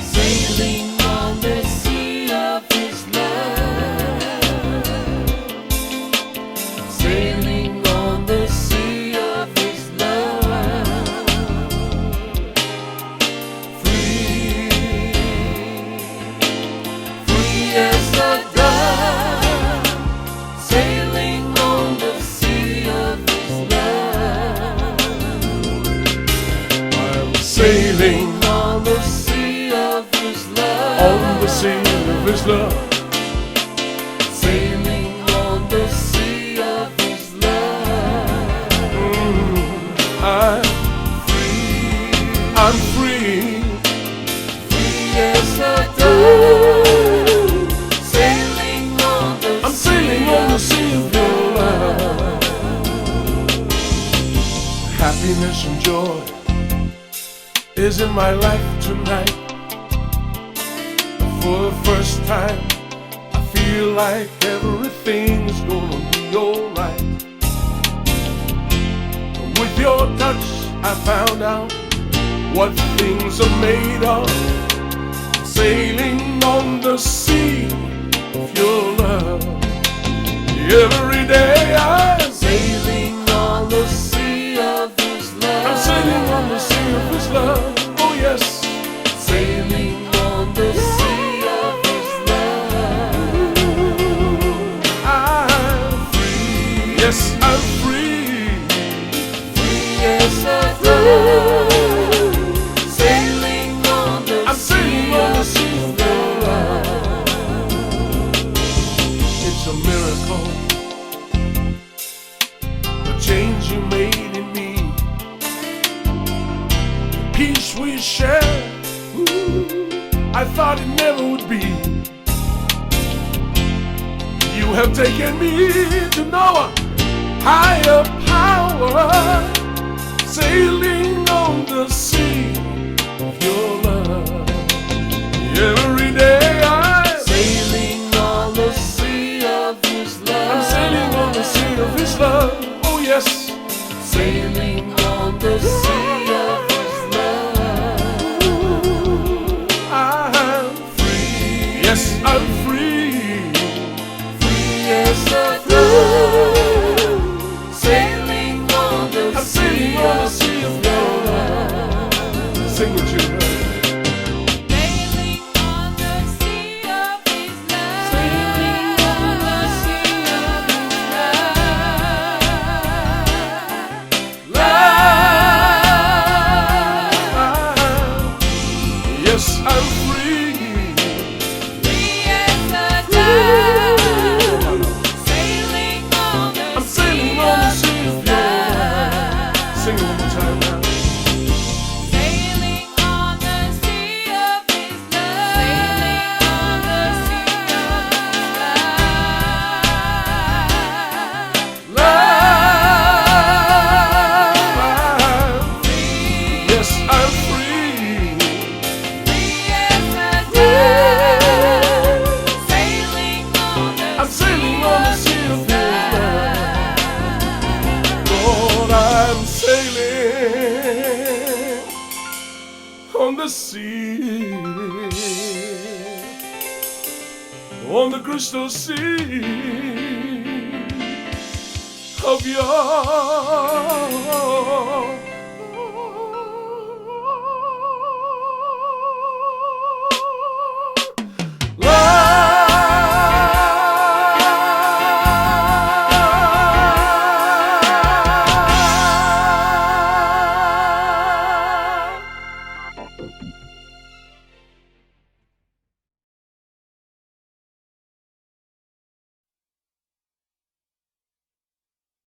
Sailing on the sea of His love, sailing on the sea of His love, free, free as a dove, sailing on the sea of His love. I'm sailing On the sea of His love, on the sea of His love. sailing on the sea of His love. I'm free, Free as a dove, sailing on the I'm sailing on the sea of your love. Happiness and joy is in my life tonight. For the first time, I feel like everything's gonna be alright. With your touch, I found out what things are made of. Sailing on the sea of your love. Every day I'm sailing on the sea of His love. I'm sailing on the sea of His love. Oh yes, Sailing on the sea of His love. I'm free. Yes, I'm free. Free as a dove, sailing on the I'm sailing on the sea sea of your love. It's a miracle, the change you made in me, peace we share. I thought it never would be. You have taken me to know a higher power, sailing on the sea of your love. Every day I'm sailing on the sea of His love. sailing on the sea of His love. Oh yes, Sailing on the sea of His love. I'm free. Yes, I'm free. Free as a dove, sailing on the I'm sailing on the sea of your love. Sing with you. Sailing on the sea of His love. sailing on the sea of His love. Yes, I'm free. Free as a dove, sailing on the I'm sailing on the sea of your love. Sing it one more time now. Sailing on the sea of His love. Sailing on the sea of His love. Love. Yes, I'm free. Free as a dove, sailing on the I'm sailing on the sea of His love. Lord, I'm sailing on the sea, on the crystal sea of your